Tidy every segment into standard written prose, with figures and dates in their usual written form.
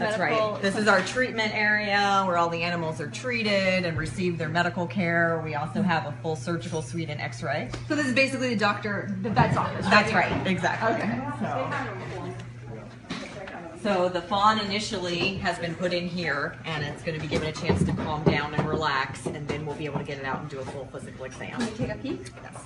That's right. This is our treatment area where all the animals are treated and receive their medical care. We also have a full surgical suite and x-ray. So this is basically the vet's office. That's right, exactly. Okay. So the fawn initially has been put in here, and it's going to be given a chance to calm down and relax, and then we'll be able to get it out and do a full physical exam. Can we take a peek? Yes.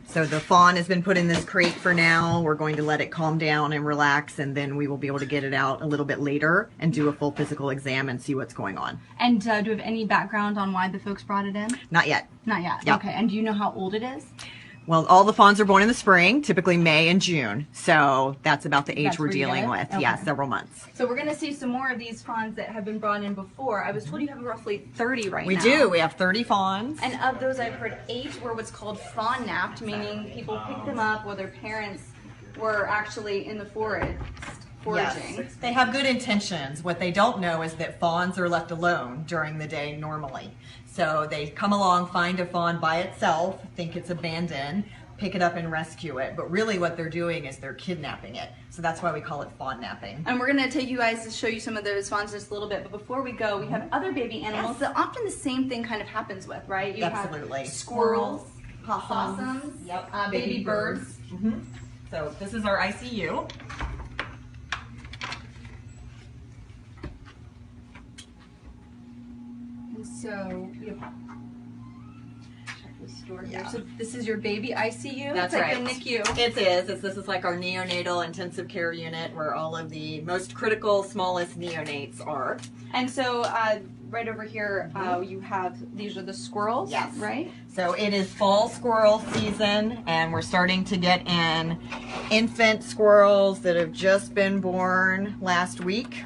So the fawn has been put in this crate for now. We're going to let it calm down and relax, and then we will be able to get it out a little bit later and do a full physical exam and see what's going on. And do you have any background on why the folks brought it in? Not yet. Not yet. Yep. Okay. And do you know how old it is? Well, all the fawns are born in the spring, typically May and June. So that's about the age That's we're where you dealing get with. it? Okay. Yeah, several months. So we're going to see some more of these fawns that have been brought in before. I was told you have roughly 30 right now. We do. We have 30 fawns. And of those, I've heard 8 were what's called fawn napped, meaning people picked them up while their parents were actually in the forest foraging. Yes. They have good intentions. What they don't know is that fawns are left alone during the day normally. So they come along, find a fawn by itself, think it's abandoned, pick it up and rescue it. But really what they're doing is they're kidnapping it. So that's why we call it fawn napping. And we're going to take you guys to show you some of those fawns just a little bit. But before we go, we have other baby animals that often the same thing kind of happens with, right? You Absolutely. have squirrels, possums, yep. baby birds. Mm-hmm. So this is our ICU. And so we have store here. Yeah. So this is your baby ICU? That's it's like right. a NICU. It is. This is like our neonatal intensive care unit where all of the most critical, smallest neonates are. And so right over here, you have, these are the squirrels, yes. right? So it is fall squirrel season, and we're starting to get in infant squirrels that have just been born last week.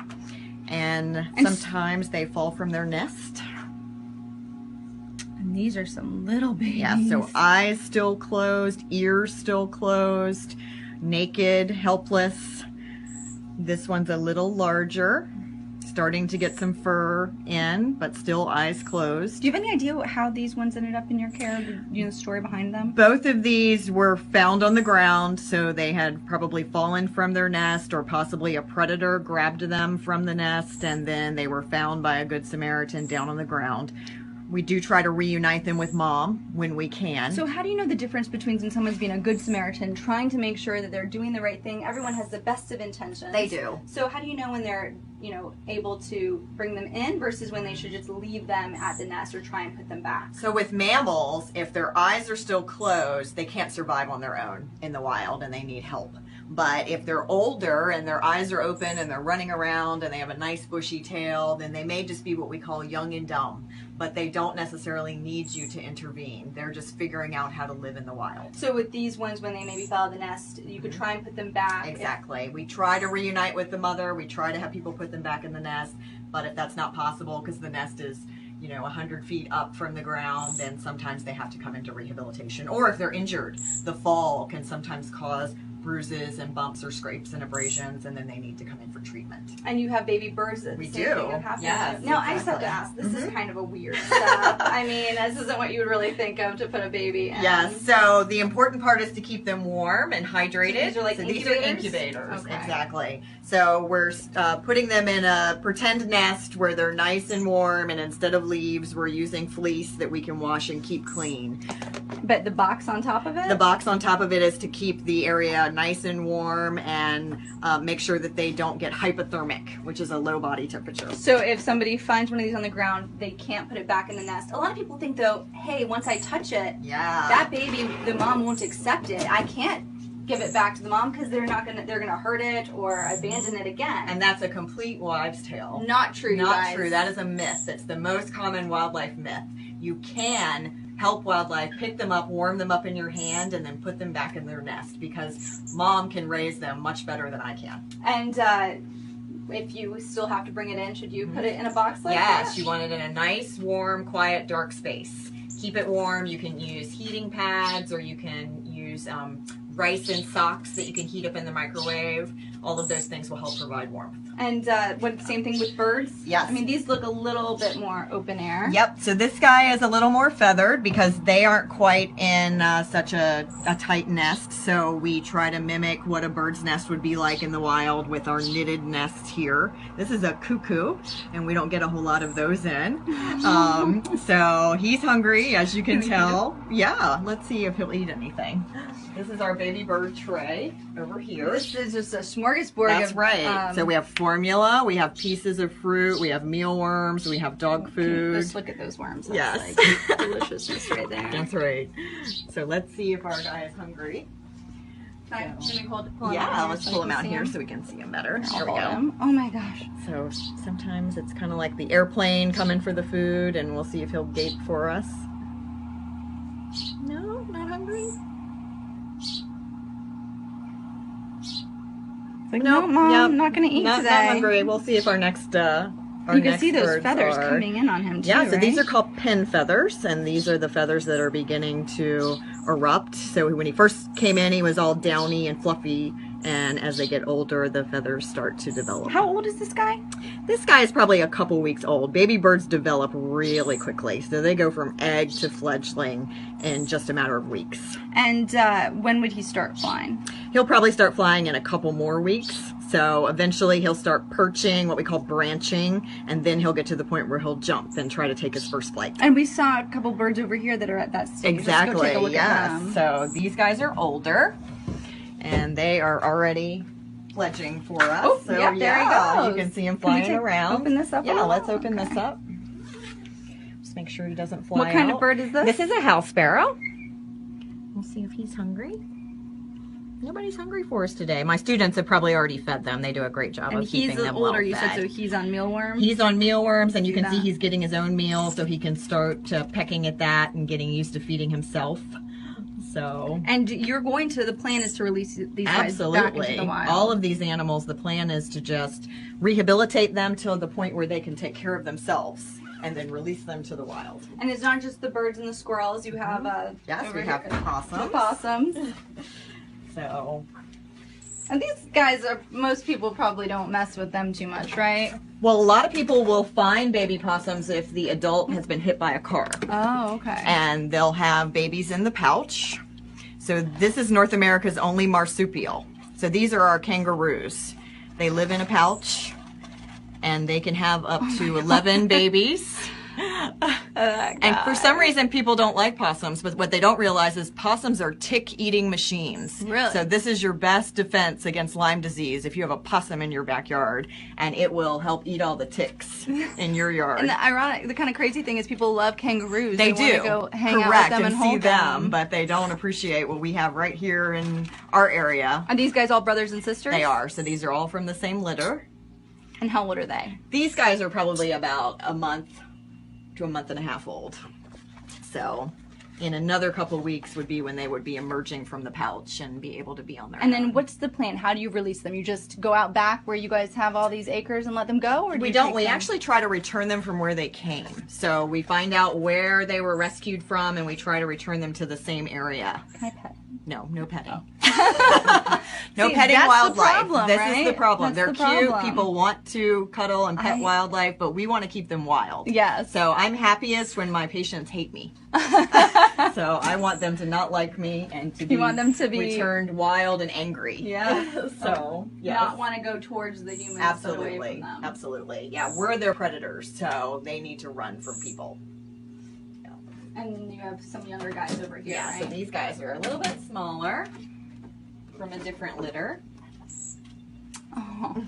And sometimes they fall from their nest. And these are some little babies. Yeah, so eyes still closed, ears still closed, naked, helpless. This one's a little larger, starting to get some fur in, but still eyes closed. Do you have any idea how these ones ended up in your care? Do you know the story behind them? Both of these were found on the ground, so they had probably fallen from their nest, or possibly a predator grabbed them from the nest, and then they were found by a Good Samaritan down on the ground. We do try to reunite them with mom when we can. So how do you know the difference between when someone's being a good Samaritan, trying to make sure that they're doing the right thing? Everyone has the best of intentions. They do. So how do you know when they're, able to bring them in versus when they should just leave them at the nest or try and put them back? So with mammals, if their eyes are still closed, they can't survive on their own in the wild and they need help. But if they're older and their eyes are open and they're running around and they have a nice bushy tail, then they may just be what we call young and dumb. But they don't necessarily need you to intervene. They're just figuring out how to live in the wild. So with these ones, when they maybe fell out of the nest, you could try and put them back. Exactly. We try to reunite with the mother. We try to have people put them back in the nest. But if that's not possible because the nest is 100 feet up from the ground, then sometimes they have to come into rehabilitation. Or if they're injured, the fall can sometimes cause bruises and bumps or scrapes and abrasions, and then they need to come in for treatment. And you have baby birds that we the same do. Thing would happen Yes, to. Now exactly. I just have to ask, this is kind of a weird setup. I mean, this isn't what you would really think of to put a baby in. Yes, so the important part is to keep them warm and hydrated. So these are like incubators? These are incubators, okay. Exactly. So we're putting them in a pretend nest where they're nice and warm, and instead of leaves, we're using fleece that we can wash and keep clean. But the box on top of it? The box on top of it is to keep the area nice and warm and make sure that they don't get hypothermic, which is a low body temperature. So if somebody finds one of these on the ground, they can't put it back in the nest. A lot of people think though, hey, once I touch it, that baby, the mom won't accept it. I can't give it back to the mom because they're gonna hurt it or abandon it again. And that's a complete wives' tale. Not true, Not guys. true. That is a myth. It's the most common wildlife myth. You can help wildlife, pick them up, warm them up in your hand, and then put them back in their nest because mom can raise them much better than I can. And if you still have to bring it in, should you put it in a box like that? Yes, you want it in a nice, warm, quiet, dark space. Keep it warm. You can use heating pads or you can use rice in socks that you can heat up in the microwave. All of those things will help provide warmth. And same thing with birds? Yes. I mean, these look a little bit more open air. Yep. So this guy is a little more feathered because they aren't quite in such a tight nest. So we try to mimic what a bird's nest would be like in the wild with our knitted nest here. This is a cuckoo, and we don't get a whole lot of those in. So he's hungry, as you can tell. Yeah. Let's see if he'll eat anything. This is our baby bird tray over here. This is just a smorgasbord. That's right. So we have formula, we have pieces of fruit, we have mealworms, we have dog food. Just look at those worms. That's yes. like deliciousness right there. That's right. So let's see if our guy is hungry. Can we pull him yeah, out let's pull him out here so we can see him better. There we go. Oh my gosh. So sometimes it's kind of like the airplane coming for the food, and we'll see if he'll gape for us. No, not hungry. Like, no, Mom, I'm not going to eat today. Not hungry. We'll see if our next you can see those feathers coming in on him too, yeah, so right? these are called pin feathers, and these are the feathers that are beginning to erupt. So when he first came in, he was all downy and fluffy, and as they get older, the feathers start to develop. How old is this guy? This guy is probably a couple weeks old. Baby birds develop really quickly, so they go from egg to fledgling in just a matter of weeks. And when would he start flying? He'll probably start flying in a couple more weeks. So eventually he'll start perching, what we call branching, and then he'll get to the point where he'll jump and try to take his first flight. And we saw a couple birds over here that are at that stage. Exactly, Let's go take a look at yes. them. So these guys are older, and they are already fledging for us. Oh, so, yeah, there he goes. You can see him flying around. Open this up. Yeah, let's open this up. Just make sure he doesn't fly What kind out. of bird is this? This is a house sparrow. We'll see if he's hungry. Nobody's hungry for us today. My students have probably already fed them. They do a great job of keeping them well fed. And he's older, you said, so he's on mealworms? He's on mealworms, and you can see he's getting his own meal, so he can start pecking at that and getting used to feeding himself. So. And the plan is to release these guys back into the wild. All of these animals, the plan is to just rehabilitate them to the point where they can take care of themselves, and then release them to the wild. And it's not just the birds and the squirrels. You have yes, we have possums. Possums. So. And these guys most people probably don't mess with them too much, right? Well, a lot of people will find baby possums if the adult has been hit by a car. Oh, okay. And they'll have babies in the pouch. So this is North America's only marsupial. So these are our kangaroos. They live in a pouch, and they can have up to 11 babies. And for some reason, people don't like possums, but what they don't realize is possums are tick-eating machines. Really? So this is your best defense against Lyme disease if you have a possum in your backyard, and it will help eat all the ticks in your yard. And the kind of crazy thing is people love kangaroos. They do. Want to go hang out Correct, with them and hold see them, but they don't appreciate what we have right here in our area. Are these guys all brothers and sisters? They are. So these are all from the same litter. And how old are they? These guys are probably about a month to a month and a half old. So in another couple of weeks would be when they would be emerging from the pouch and be able to be on their own. And then what's the plan? How do you release them? You just go out back where you guys have all these acres and let them go? Or we don't. We actually try to return them from where they came. So we find out where they were rescued from, and we try to return them to the same area. Can I pet? No petting. Oh. No See, petting that's wildlife. The problem, this right? is the problem. That's They're the cute. problem. People want to cuddle and pet wildlife, but we want to keep them wild. Yes. So I'm happiest when my patients hate me. So I want them to not like me and to be returned wild and angry. Yeah. So yes. Not want to go towards the humans. Absolutely. Away from them. Absolutely. Yeah, we're their predators, so they need to run from people. And you have some younger guys over here, yeah, right? So these guys are a little bit smaller from a different litter. Oh.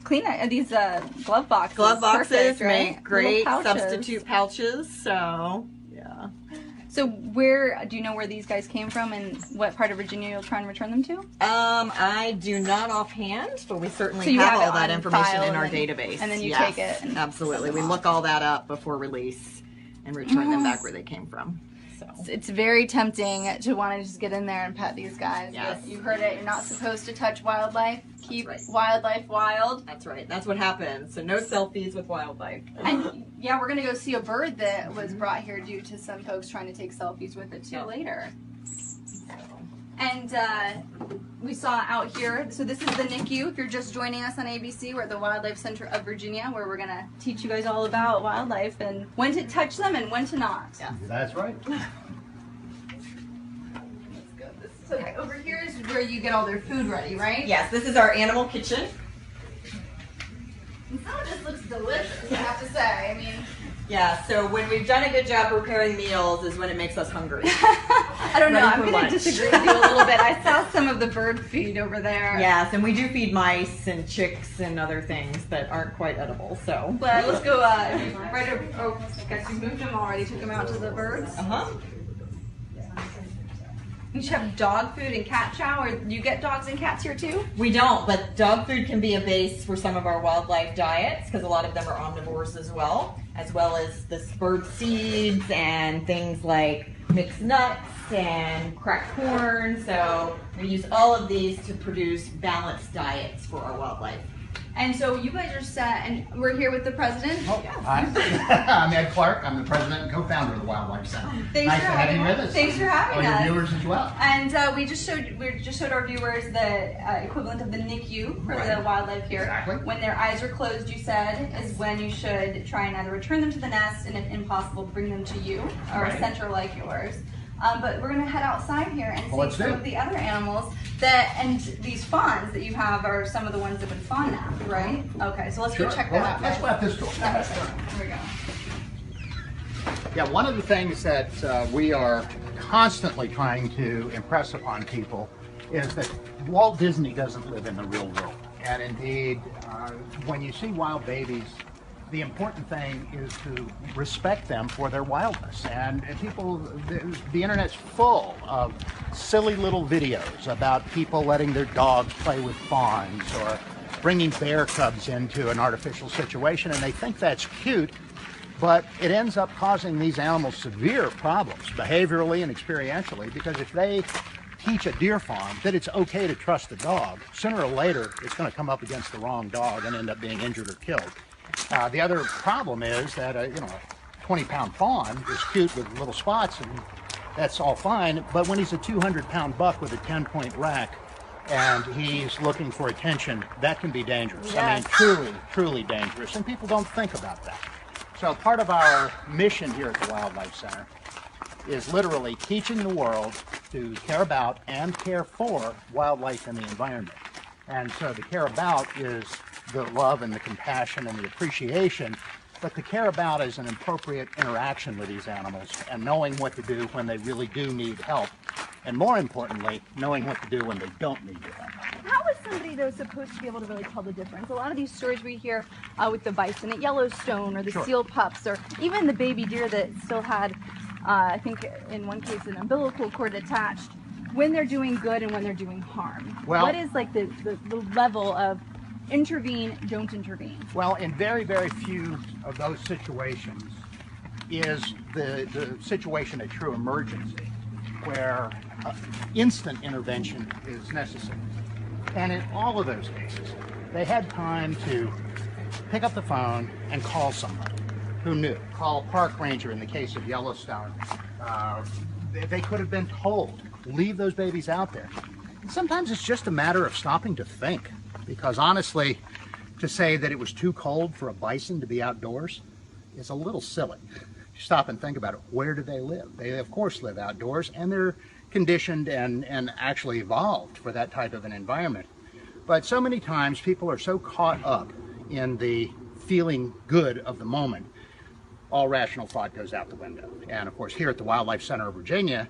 Clean these glove boxes. Glove boxes perfect, right? make great substitute pouches, so yeah. So where, do you know where these guys came from and what part of Virginia you'll try and return them to? I do not offhand, but we certainly have all that information in our database. And then you take it. And absolutely. We look all that up before release and return them back where they came from. So it's very tempting to want to just get in there and pet these guys. Yes. But you heard it. You're not supposed to touch wildlife. Keep wildlife wild. That's right. That's what happens. So no selfies with wildlife. And yeah, we're going to go see a bird that was brought here due to some folks trying to take selfies with it too later. And we saw out here, so this is the NICU. If you're just joining us on ABC, we're at the Wildlife Center of Virginia, where we're going to teach you guys all about wildlife and when to touch them and when to not. Yeah. That's right. So over here is where you get all their food ready, right? Yes, this is our animal kitchen. And some of this looks delicious, I have to say. I mean, yeah, so when we've done a good job preparing meals is when it makes us hungry. I don't know, I'm going to disagree with you a little bit. I saw some of the bird feed over there. Yes, and we do feed mice and chicks and other things that aren't quite edible, so. But let's go right over, oh, I guess you moved them already, took them out to the birds. Uh-huh. You should have dog food and cat chow, or do you get dogs and cats here too? We don't, but dog food can be a base for some of our wildlife diets because a lot of them are omnivores as well as the bird seeds and things like mixed nuts and cracked corn. So we use all of these to produce balanced diets for our wildlife. And so you guys are set, and we're here with the president. Oh, hi. I'm Ed Clark. I'm the president and co-founder of the Wildlife Center. Nice to have you with us. Thanks for having us. All your viewers as well. And we just showed our viewers the equivalent of the NICU for the wildlife here. Exactly. When their eyes are closed, you said, is when you should try and either return them to the nest, and if impossible, bring them to you or a center like yours. But we're going to head outside here and see some of the other animals and these fawns that you have are some of the ones that would fawn now, right? Okay, so let's go check that out. Let's go out this door. Here we go. Yeah, one of the things that we are constantly trying to impress upon people is that Walt Disney doesn't live in the real world. And indeed, when you see wild babies, the important thing is to respect them for their wildness. And people, the internet's full of silly little videos about people letting their dogs play with fawns or bringing bear cubs into an artificial situation, and they think that's cute, but it ends up causing these animals severe problems, behaviorally and experientially, because if they teach a deer fawn that it's okay to trust the dog, sooner or later it's going to come up against the wrong dog and end up being injured or killed. The other problem is that a 20-pound fawn is cute with little spots, and that's all fine. But when he's a 200-pound buck with a 10-point rack, and he's looking for attention, that can be dangerous. Yes. I mean, truly, truly dangerous, and people don't think about that. So part of our mission here at the Wildlife Center is literally teaching the world to care about and care for wildlife and the environment. And so the care about is the love and the compassion and the appreciation, but the care about is an appropriate interaction with these animals and knowing what to do when they really do need help, and more importantly, knowing what to do when they don't need your help. How is somebody, though, supposed to be able to really tell the difference? A lot of these stories we hear with the bison at Yellowstone or the seal pups or even the baby deer that still had, I think in one case, an umbilical cord attached, when they're doing good and when they're doing harm. Well, what is like the level of intervene, don't intervene? Well, in very, very few of those situations is the situation a true emergency where instant intervention is necessary. And in all of those cases, they had time to pick up the phone and call somebody who knew. Call a park ranger in the case of Yellowstone. They could have been told, leave those babies out there. And sometimes it's just a matter of stopping to think. Because honestly, to say that it was too cold for a bison to be outdoors is a little silly. You stop and think about it. Where do they live? They, of course, live outdoors, and they're conditioned and actually evolved for that type of an environment. But so many times people are so caught up in the feeling good of the moment, all rational thought goes out the window. And of course, here at the Wildlife Center of Virginia,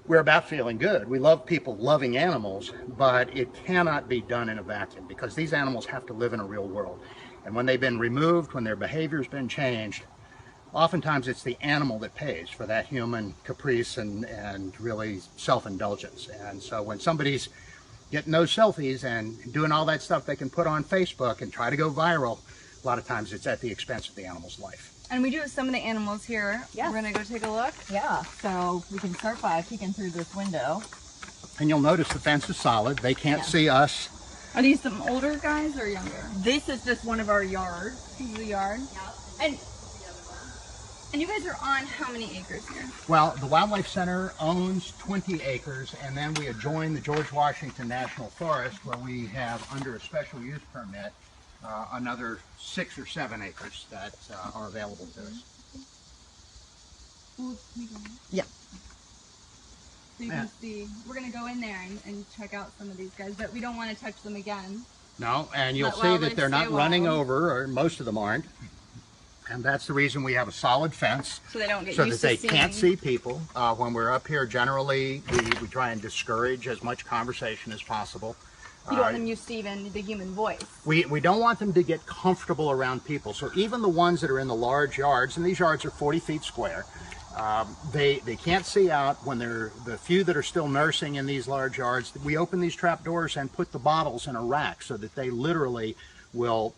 we're about feeling good. We love people loving animals, but it cannot be done in a vacuum because these animals have to live in a real world. And when they've been removed, when their behavior's been changed, oftentimes it's the animal that pays for that human caprice and really self-indulgence. And so when somebody's getting those selfies and doing all that stuff they can put on Facebook and try to go viral, a lot of times it's at the expense of the animal's life. And we do have some of the animals here. Yes. We're going to go take a look. Yeah, so we can start by peeking through this window. And you'll notice the fence is solid. They can't see us. Are these some older guys or younger? This is just one of our yards. This is the yard? Yeah. And And you guys are on how many acres here? Well, the Wildlife Center owns 20 acres, and then we adjoin the George Washington National Forest, where we have, under a special use permit, another 6 or 7 acres that are available to us. Yeah. So you can see, we're going to go in there and check out some of these guys, but we don't want to touch them again. No, and you'll see that they're not running over, or most of them aren't. And that's the reason we have a solid fence, so they don't get so used that they to can't see people. When we're up here, generally, we try and discourage as much conversation as possible. You don't want them used to even the human voice. We don't want them to get comfortable around people. So even the ones that are in the large yards, and these yards are 40 feet square, they can't see out. When they're the few that are still nursing in these large yards, we open these trap doors and put the bottles in a rack so that they literally will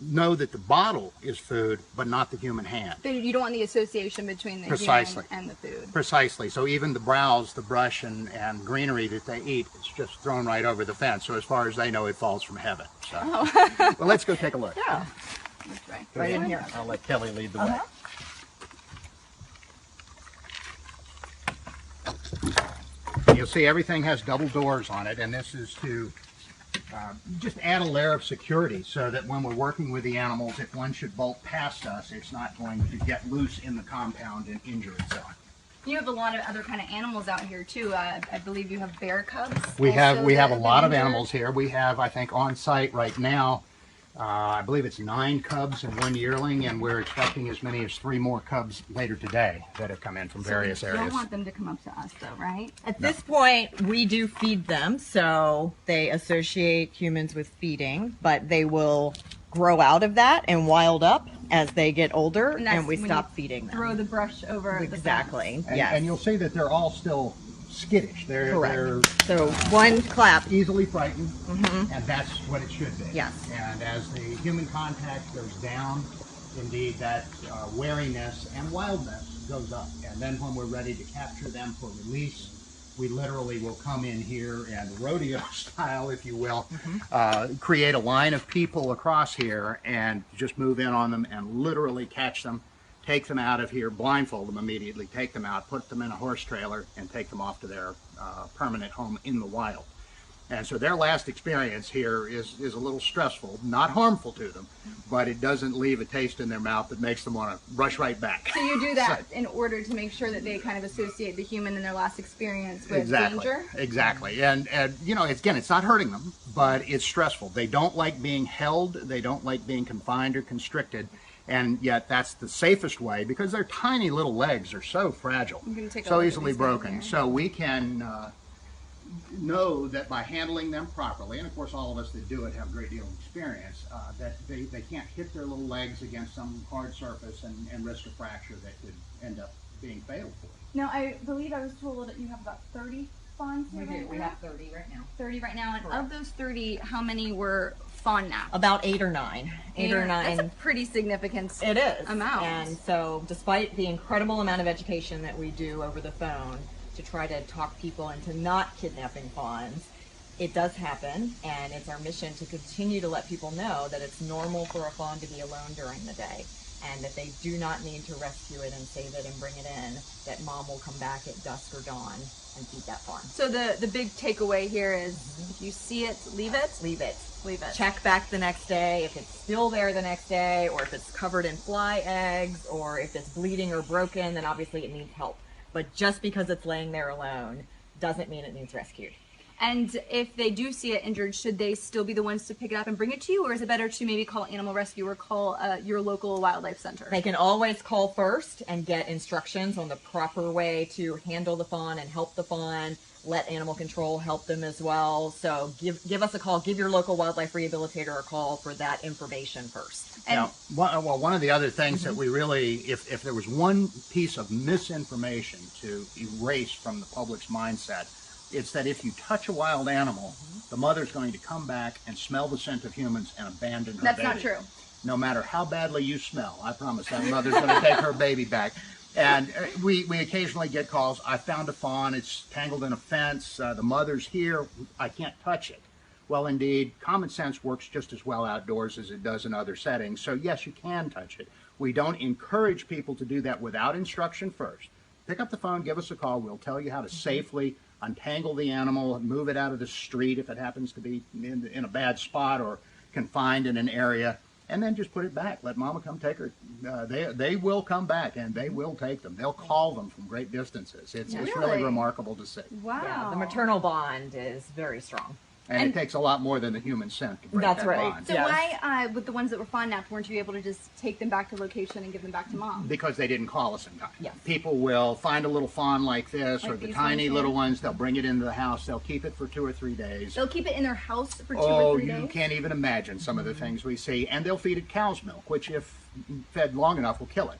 know that the bottle is food, but not the human hand. You don't want the association between the Precisely. human and the food. Precisely. So even the browse, the brush, and greenery that they eat, it's just thrown right over the fence. So as far as they know, it falls from heaven. So, well, let's go take a look. Yeah. That's right. Right in here. I'll let Kelly lead the way. You'll see everything has double doors on it, and this is to just add a layer of security so that when we're working with the animals, if one should bolt past us, it's not going to get loose in the compound and injure itself. You have a lot of other kind of animals out here too. I believe you have bear cubs. We have a lot of animals here. We have, I think, on site right now, I believe it's 9 cubs and 1 yearling, and we're expecting as many as 3 more cubs later today that have come in from various areas. You don't want them to come up to us though, right? At this point, we do feed them, so they associate humans with feeding, but they will grow out of that and wild up as they get older, and we stop feeding them. Throw the brush over exactly. the Yes. And you'll see that they're all still skittish. They're so one clap. Easily frightened, and that's what it should be. Yes. And as the human contact goes down, indeed that wariness and wildness goes up. And then when we're ready to capture them for release, we literally will come in here and rodeo style, if you will, create a line of people across here and just move in on them and literally catch them, take them out of here, blindfold them immediately, take them out, put them in a horse trailer, and take them off to their permanent home in the wild. And so their last experience here is a little stressful, not harmful to them, but it doesn't leave a taste in their mouth that makes them want to rush right back. So you do that in order to make sure that they kind of associate the human in their last experience with danger? Exactly. And you know, again, it's not hurting them, but it's stressful. They don't like being held. They don't like being confined or constricted. And yet that's the safest way, because their tiny little legs are so fragile, so easily broken. So we can know that by handling them properly, and of course all of us that do it have a great deal of experience, that they can't hit their little legs against some hard surface and risk a fracture that could end up being fatal for you. Now, I believe I was told that you have about 30 fawns here. We do. We have 30 right now. 30 right now. And Correct. of those 30, how many were fawn now? About 8 or 9. 8 or 9. That's a pretty significant amount. And so despite the incredible amount of education that we do over the phone to try to talk people into not kidnapping fawns, it does happen, and it's our mission to continue to let people know that it's normal for a fawn to be alone during the day, and that they do not need to rescue it and save it and bring it in, that mom will come back at dusk or dawn and feed that fawn. So the big takeaway here is if you see it, leave it? Leave it. Leave it. Check back the next day if it's still there the next day, or if it's covered in fly eggs, or if it's bleeding or broken, then obviously it needs help. But just because it's laying there alone doesn't mean it needs rescued. And if they do see it injured, should they still be the ones to pick it up and bring it to you, or is it better to maybe call Animal Rescue or call your local wildlife center? They can always call first and get instructions on the proper way to handle the fawn and help the fawn. Let animal control help them as well. So give us a call. Give your local wildlife rehabilitator a call for that information first. Now, one of the other things that we really, if there was one piece of misinformation to erase from the public's mindset, it's that if you touch a wild animal, the mother's going to come back and smell the scent of humans and abandon her baby. That's not true. No matter how badly you smell, I promise that mother's going to take her baby back. And we occasionally get calls, I found a fawn, it's tangled in a fence, the mother's here, I can't touch it. Well, indeed, common sense works just as well outdoors as it does in other settings. So yes, you can touch it. We don't encourage people to do that without instruction first. Pick up the phone, give us a call. We'll tell you how to safely untangle the animal, move it out of the street if it happens to be in a bad spot or confined in an area, and then just put it back. Let Mama come take her. They will come back, and they will take them. They'll call them from great distances. It's really remarkable to see. Wow. Yeah, the maternal bond is very strong. And it takes a lot more than the human scent to break That's that right. bond. So why, with the ones that were fawn napped, weren't you able to just take them back to location and give them back to Mom? Because they didn't call us in time. Yes. People will find a little fawn like this, Like or the these tiny ones little here? ones. They'll bring it into the house. They'll keep it for 2 or 3 days. They'll keep it in their house for 2 Oh, or 3 days? you can't even imagine some of the things we see. And they'll feed it cow's milk, which if fed long enough will kill it.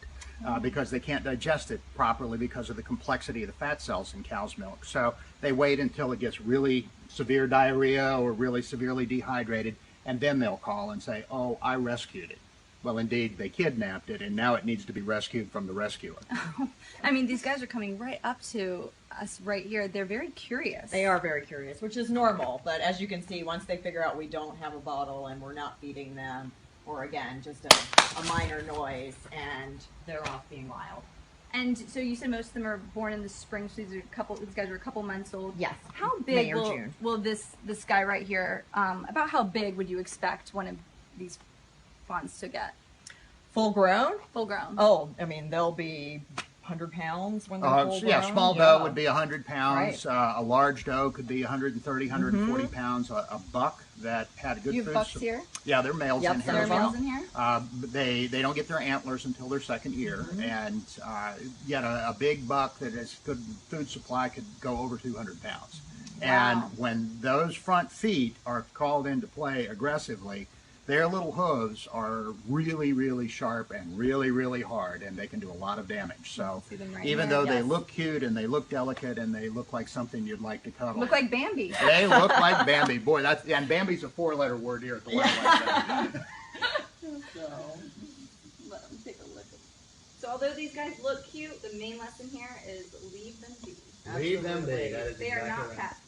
Because they can't digest it properly because of the complexity of the fat cells in cow's milk. So they wait until it gets really severe diarrhea or really severely dehydrated, and then they'll call and say, oh, I rescued it. Well, indeed, they kidnapped it, and now it needs to be rescued from the rescuer. I mean, these guys are coming right up to us right here. They're very curious. They are very curious, which is normal. But as you can see, once they figure out we don't have a bottle and we're not feeding them, or again, just a minor noise, and they're off being wild. And so you said most of them are born in the spring, so these guys are a couple months old. Yes. How big May or June. will this guy right here, about how big would you expect one of these fawns to get? Full grown? Full grown. Oh, I mean, they'll be 100 pounds when they're full grown. Yeah, small doe would be 100 pounds. Right. A large doe could be 130, 140 pounds. A buck that had a good You have food bucks here? Yeah, they're males Yep, in here There are as well. males in here? They don't get their antlers until their second year, and yet a big buck that has good food supply could go over 200 pounds. And Wow. when those front feet are called into play aggressively, their little hooves are really, really sharp and really, really hard, and they can do a lot of damage. So See them right even here, though they yes. look cute and they look delicate and they look like something you'd like to cuddle, Look like Bambi. they look like Bambi. Boy, and Bambi's a 4-letter word here at the Wildlife Center. So, let them take a look. So although these guys look cute, the main lesson here is leave them be. Leave them be. That is They are exactly not right. pets.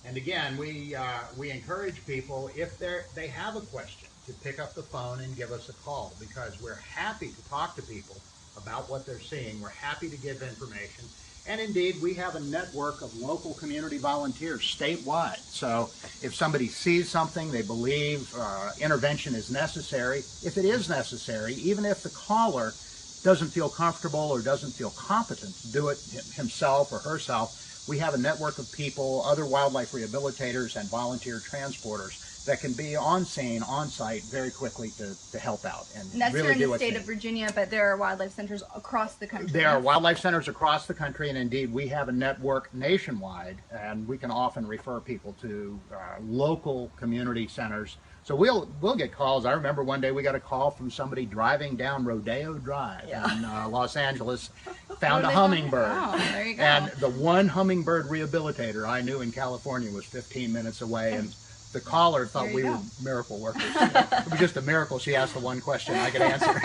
And again, we encourage people, if they have a question, to pick up the phone and give us a call, because we're happy to talk to people about what they're seeing. We're happy to give information. And indeed, we have a network of local community volunteers statewide. So if somebody sees something, they believe intervention is necessary, if it is necessary, even if the caller doesn't feel comfortable or doesn't feel competent to do it himself or herself, we have a network of people, other wildlife rehabilitators and volunteer transporters that can be on scene, on site very quickly to help out and that's really here in do the what's state needed. of Virginia, but there are wildlife centers across the country. There are wildlife centers across the country, and indeed we have a network nationwide, and we can often refer people to local community centers. So we'll get calls. I remember one day we got a call from somebody driving down Rodeo Drive in Los Angeles, found a hummingbird. Oh, there you go. And the one hummingbird rehabilitator I knew in California was 15 minutes away, and the caller thought There you we go. were miracle workers. It was just a miracle she asked the one question I could answer.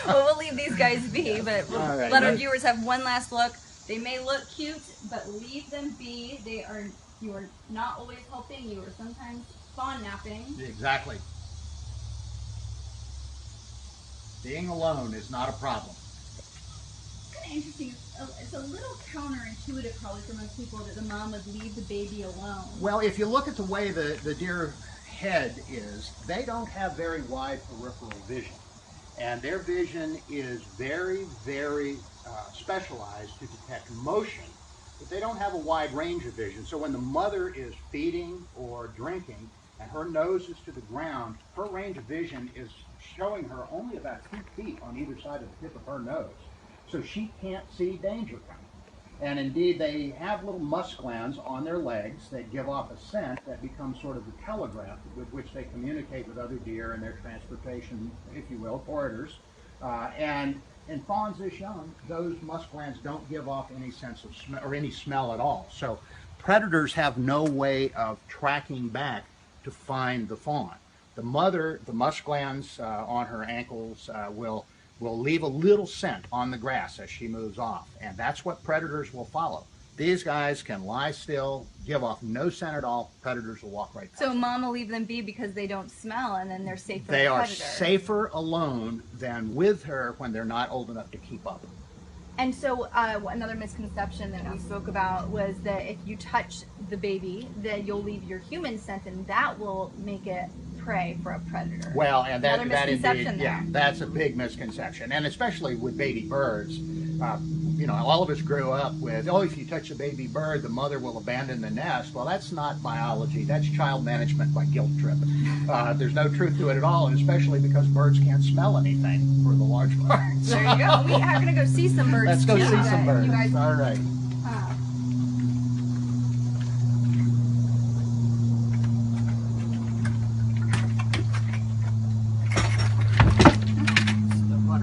Well, we'll leave these guys be, but we'll All right, let our right. viewers have one last look. They may look cute, but leave them be. You are not always helping. You are sometimes fawn napping. Exactly. Being alone is not a problem. It's kind of interesting. It's a little counterintuitive probably for most people that the mom would leave the baby alone. Well, if you look at the way the deer head is, they don't have very wide peripheral vision. And their vision is very, very specialized to detect motion, but they don't have a wide range of vision. So when the mother is feeding or drinking and her nose is to the ground, her range of vision is showing her only about 2 feet on either side of the tip of her nose. So she can't see danger coming. And indeed, they have little musk glands on their legs that give off a scent that becomes sort of the telegraph with which they communicate with other deer in their transportation, if you will, corridors. And in fawns this young, those musk glands don't give off any sense of smell or any smell at all. So predators have no way of tracking back to find the fawn. The mother, the musk glands on her ankles will leave a little scent on the grass as she moves off, and that's what predators will follow. These guys can lie still, give off no scent at all. Predators will walk right past So them. mom will leave them be because they don't smell, and then they're safe from They the are predator. safer alone than with her when they're not old enough to keep up. And so another misconception that we spoke about was that if you touch the baby, that you'll leave your human scent, and that will make it prey for a predator. Well, and that misconception indeed, there. yeah, that's a big misconception, and especially with baby birds. You know, all of us grew up with, oh, if you touch a baby bird, the mother will abandon the nest. Well, that's not biology. That's child management by guilt trip. There's no truth to it at all, and especially because birds can't smell anything for the large parts. There you go. We are going to go see some birds. Let's go too, see some birds. You guys, All right.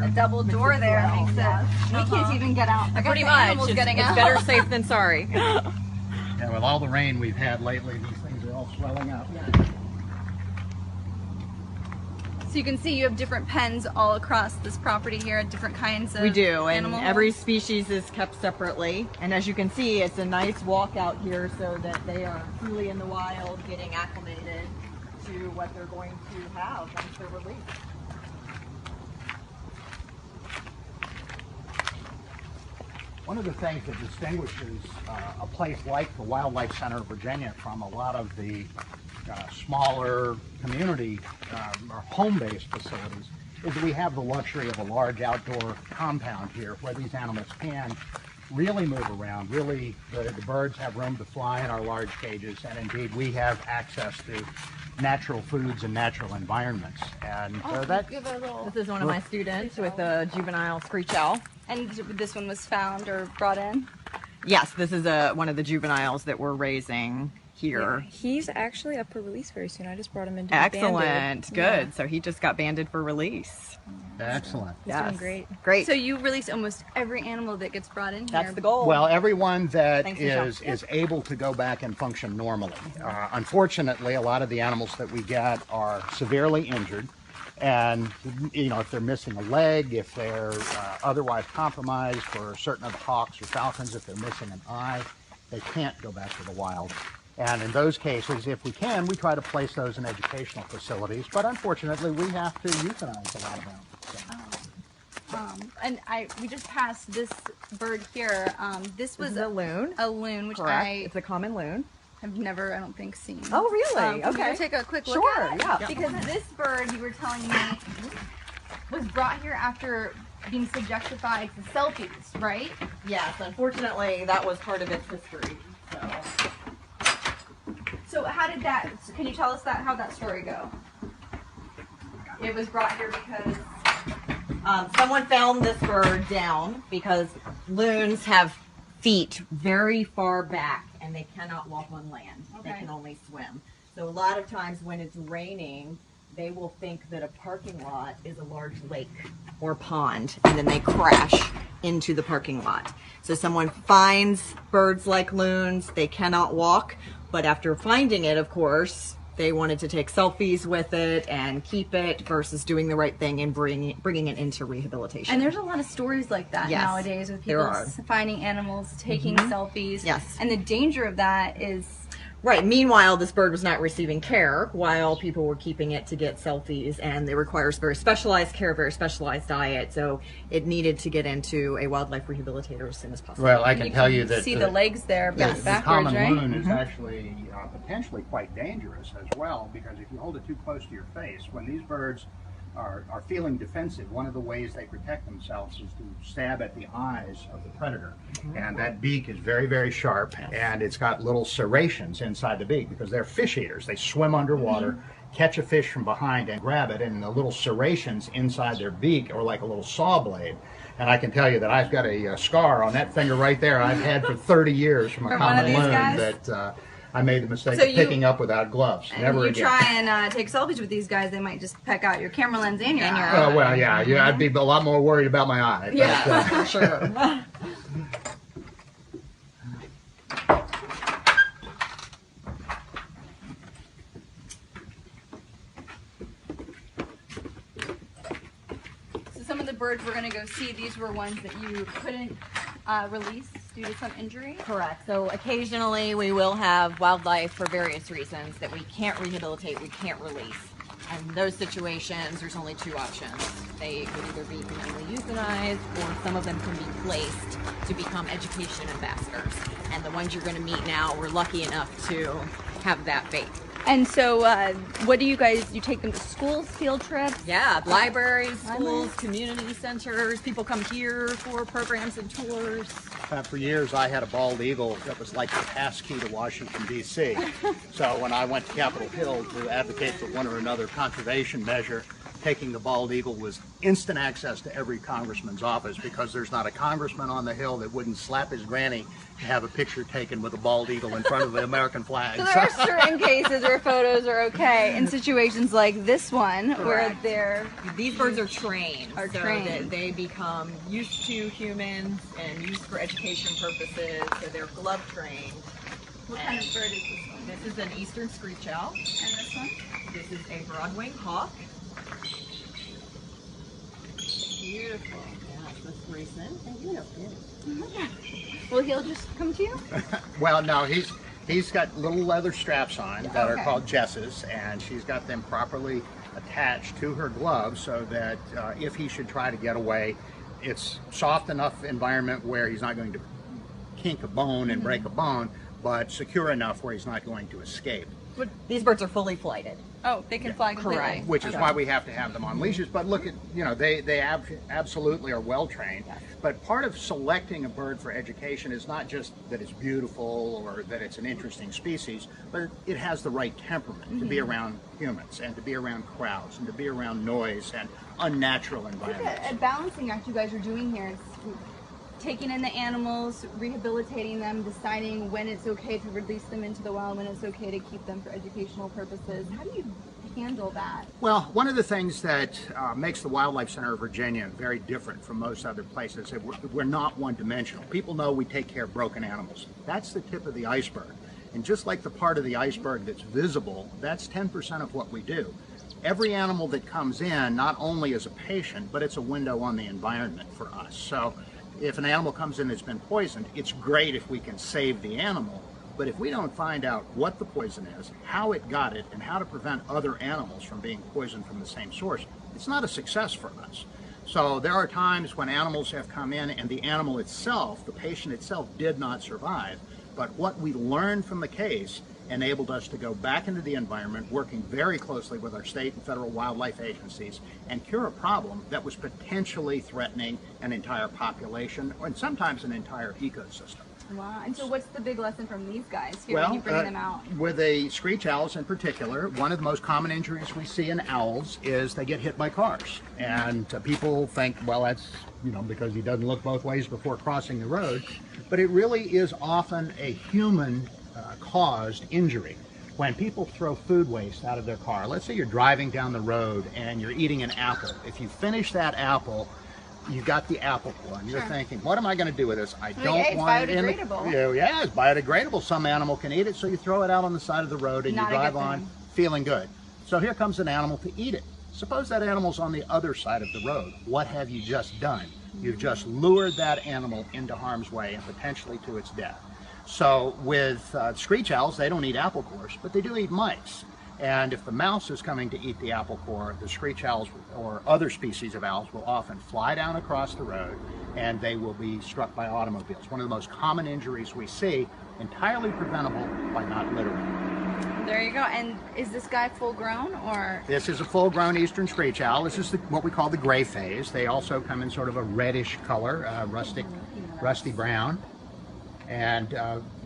a double door there makes it. We can't even get out. I guess Pretty the much. animals It's getting out. better safe than sorry. Yeah, with all the rain we've had lately, these things are all swelling up. So you can see you have different pens all across this property here, different kinds of We do, and animals. every species is kept separately. And as you can see, it's a nice walk out here so that they are truly in the wild, getting acclimated to what they're going to have once they're released. One of the things that distinguishes a place like the Wildlife Center of Virginia from a lot of the smaller community or home-based facilities is that we have the luxury of a large outdoor compound here where these animals can really move around. Really, the birds have room to fly in our large cages, and indeed we have access to natural foods and natural environments. And This is one of my students with a juvenile screech owl. And this one was found or brought in? Yes, this is one of the juveniles that we're raising here. Yeah, he's actually up for release very soon. I just brought him in to be banded. Excellent. Good. Yeah. So he just got banded for release. excellent. He's doing great. Great. So you release almost every animal that gets brought in here. That's the goal. Well, everyone that Thanks, Michelle. is able to go back and function normally. Unfortunately, a lot of the animals that we get are severely injured, and you know, if they're missing a leg, if they're otherwise compromised, for certain of the hawks or falcons, if they're missing an eye, they can't go back to the wild. And in those cases, if we can, we try to place those in educational facilities. But unfortunately, we have to euthanize a lot of them. And we just passed this bird here. This was This is a loon. A loon, which Correct. I It's a common loon. have never, I don't think, seen. Oh, really? Can Okay. we take a quick look Sure, at it? yeah. Because this bird, you were telling me, was brought here after being subjectified to selfies, right? Yes, unfortunately, that was part of its history. So how did that, can you tell us how that story go? It was brought here because... Someone found this bird down because loons have feet very far back and they cannot walk on land. Okay. They can only swim. So a lot of times when it's raining, they will think that a parking lot is a large lake or pond, and then they crash into the parking lot. So someone finds birds like loons, they cannot walk, but after finding it, of course, they wanted to take selfies with it and keep it versus doing the right thing and bringing it into rehabilitation. And there's a lot of stories like that Yes, nowadays with there people are. finding animals, taking selfies. Yes. And the danger of that is... Right. Meanwhile, this bird was not receiving care while people were keeping it to get selfies, and it requires very specialized care, very specialized diet. So it needed to get into a wildlife rehabilitator as soon as possible. Well, I can tell you that see the legs there the backwards, common right? loon is actually potentially quite dangerous as well, because if you hold it too close to your face, when these birds are feeling defensive, one of the ways they protect themselves is to stab at the eyes of the predator. And that beak is very, very sharp, and it's got little serrations inside the beak because they're fish eaters. They swim underwater, catch a fish from behind and grab it, and the little serrations inside their beak are like a little saw blade. And I can tell you that I've got a scar on that finger right there I've had for 30 years from a From one of common these loon guys? that I made the mistake So of picking up without gloves. And Never you again. try and take selfies with these guys, they might just peck out your camera lens and your eye. Well, yeah, I'd be a lot more worried about my eye. Yeah. But, For sure. So some of the birds we're going to go see, these were ones that you couldn't release. due to some injury? Correct. So occasionally we will have wildlife for various reasons that we can't rehabilitate, we can't release. And in those situations, there's only two options. They would either be humanely euthanized, or some of them can be placed to become education ambassadors. And the ones you're going to meet now, we're lucky enough to have that fate. And so, what do you take them to schools, field trips? Yeah, libraries, schools, community centers. People come here for programs and tours. For years, I had a bald eagle that was like the passkey to Washington, D.C. So when I went to Capitol Hill to advocate for one or another conservation measure, taking the bald eagle was instant access to every congressman's office, because there's not a congressman on the Hill that wouldn't slap his granny to have a picture taken with a bald eagle in front of the American flag. So there are certain cases where photos are okay in situations like this one. Correct. Where these birds are trained. That they become used to humans and used for education purposes, so they're glove trained. What kind of bird is this one? This is an eastern screech owl. And this one? This is a broad-winged hawk. Beautiful. Yeah, it's most recent. And you know it. Well, he'll just come to you? Well, no, he's got little leather straps on that are called jesses, and she's got them properly attached to her gloves so that if he should try to get away, it's soft enough environment where he's not going to kink a bone and break a bone, but secure enough where he's not going to escape. But these birds are fully flighted. Oh, they can fly completely. Correct. Which is why we have to have them on leashes. But look at, they absolutely are well trained. Yes. But part of selecting a bird for education is not just that it's beautiful or that it's an interesting species, but it has the right temperament to be around humans and to be around crowds and to be around noise and unnatural environments. A balancing act you guys are doing here is taking in the animals, rehabilitating them, deciding when it's okay to release them into the wild, when it's okay to keep them for educational purposes. How do you handle that? Well, one of the things that makes the Wildlife Center of Virginia very different from most other places is we're not one-dimensional. People know we take care of broken animals. That's the tip of the iceberg. And just like the part of the iceberg that's visible, that's 10% of what we do. Every animal that comes in not only is a patient, but it's a window on the environment for us. So if an animal comes in that's been poisoned, it's great if we can save the animal, but if we don't find out what the poison is, how it got it, and how to prevent other animals from being poisoned from the same source, it's not a success for us. So there are times when animals have come in and the animal itself, the patient itself, did not survive, but what we learned from the case enabled us to go back into the environment, working very closely with our state and federal wildlife agencies, and cure a problem that was potentially threatening an entire population, and sometimes an entire ecosystem. Wow. And so what's the big lesson from these guys here when you bring them out? With the screech owls in particular, one of the most common injuries we see in owls is they get hit by cars. And people think, well, that's, because he doesn't look both ways before crossing the road. But it really is often a human caused injury. When people throw food waste out of their car, let's say you're driving down the road and you're eating an apple. If you finish that apple, you got the apple core, and you're thinking, what am I going to do with this? I don't want it in the... Yeah, it's biodegradable. Some animal can eat it, so you throw it out on the side of the road and you drive on feeling good. So here comes an animal to eat it. Suppose that animal's on the other side of the road. What have you just done? You've just lured that animal into harm's way and potentially to its death. So with screech owls, they don't eat apple cores, but they do eat mice. And if the mouse is coming to eat the apple core, the screech owls or other species of owls will often fly down across the road and they will be struck by automobiles. One of the most common injuries we see, entirely preventable by not littering. There you go. And is this guy full grown or? This is a full grown eastern screech owl. This is what we call the gray phase. They also come in sort of a reddish color, rusty brown. And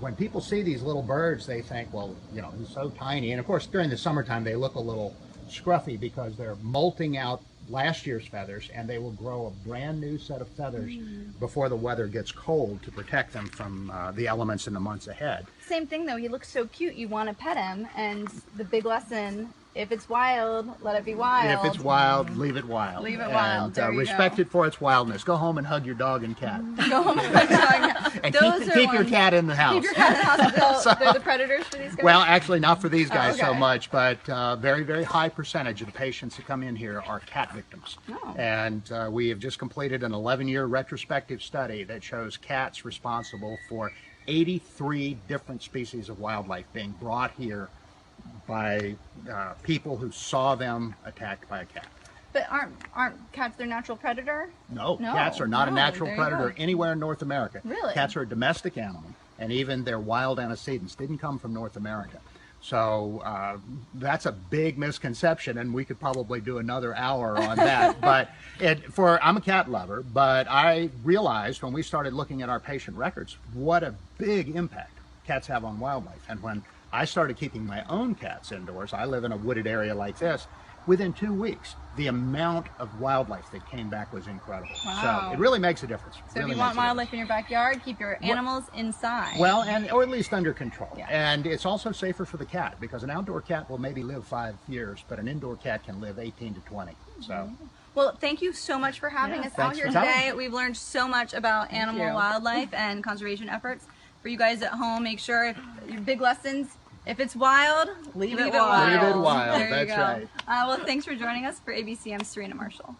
when people see these little birds, they think, well, he's so tiny. And of course, during the summertime, they look a little scruffy because they're molting out last year's feathers, and they will grow a brand new set of feathers before the weather gets cold to protect them from the elements in the months ahead. Same thing though, he looks so cute, you want to pet him, and the big lesson If it's wild, let it be wild. If it's wild, leave it wild. Leave it wild. And respect it for its wildness. Go home and hug your dog and cat. Go home and hug your dog and cat. And keep your cat in the house. Keep your cat in the house. So, they're the predators for these guys? Well, actually, not for these guys okay. so much, but very, very high percentage of the patients that come in here are cat victims. Oh. And we have just completed an 11-year retrospective study that shows cats responsible for 83 different species of wildlife being brought here by people who saw them attacked by a cat. But aren't cats their natural predator? No, cats are not a natural predator anywhere in North America. Really? Cats are a domestic animal, and even their wild antecedents didn't come from North America. So that's a big misconception, and we could probably do another hour on that. But I'm a cat lover, but I realized when we started looking at our patient records what a big impact cats have on wildlife. And when I started keeping my own cats indoors, I live in a wooded area like this, within 2 weeks, the amount of wildlife that came back was incredible. Wow. So it really makes a difference. So if you want wildlife in your backyard, keep your animals inside. Well, or at least under control. Yeah. And it's also safer for the cat, because an outdoor cat will maybe live 5 years, but an indoor cat can live 18 to 20. So. Well, thank you so much for having us out here today. We've learned so much about animal wildlife and conservation efforts. For you guys at home, make sure your big lessons. If it's wild, leave it wild. Leave it wild. There That's you go. right. Well, thanks for joining us for ABCM's Serena Marshall.